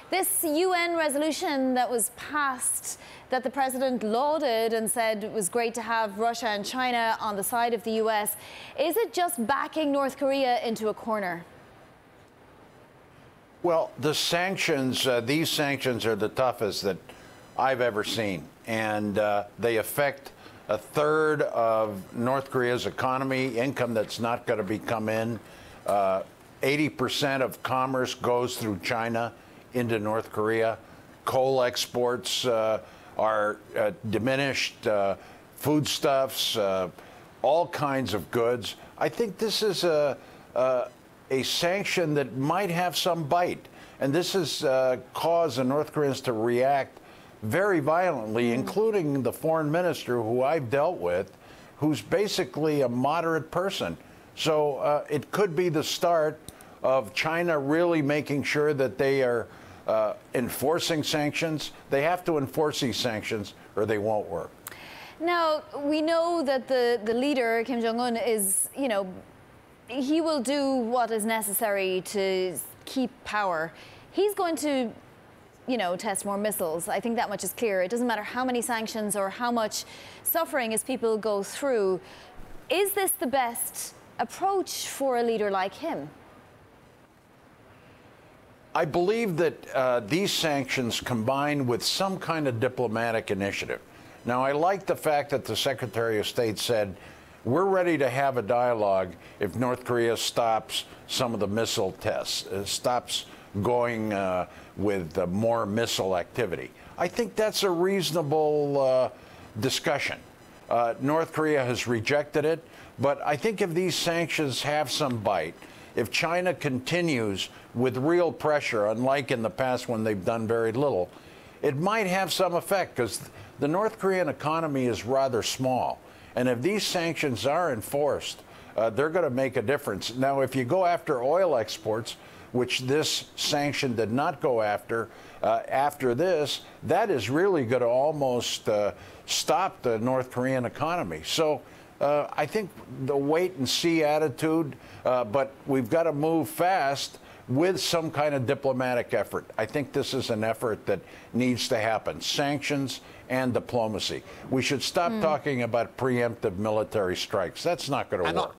This UN resolution that was passed, that the president lauded and said it was great to have Russia and China on the side of the US, is it just backing North Korea into a corner? Well, the sanctions, these sanctions are the toughest that I've ever seen. And they affect a third of North Korea's economy, income that's not going to be come in. 80% of commerce goes through China into North Korea. Coal exports are diminished, foodstuffs, all kinds of goods. I think this is a sanction that might have some bite. And this has caused the North Koreans to react very violently, including the foreign minister who I've dealt with, who's basically a moderate person. So it could be the start of China really making sure that they are enforcing sanctions. They have to enforce these sanctions or they won't work. Now, we know that the leader, Kim Jong-un, is, he will do what is necessary to keep power. He's going to, test more missiles. I think that much is clear. It doesn't matter how many sanctions or how much suffering as people go through. Is this the best approach for a leader like him? I believe that these sanctions combined with some kind of diplomatic initiative. Now, I like the fact that the Secretary of State said, we're ready to have a dialogue if North Korea stops some of the missile tests, stops going with more missile activity. I think that's a reasonable discussion. North Korea has rejected it, but I think if these sanctions have some bite, if China continues with real pressure, unlike in the past when they've done very little, it might have some effect because the North Korean economy is rather small. And if these sanctions are enforced, they're going to make a difference. Now, if you go after oil exports, which this sanction did not go after this, that is really going to almost stop the North Korean economy. So I think the wait and see attitude, but we've got to move fast with some kind of diplomatic effort. I think this is an effort that needs to happen. Sanctions and diplomacy. We should stop talking about preemptive military strikes. That's not going to work.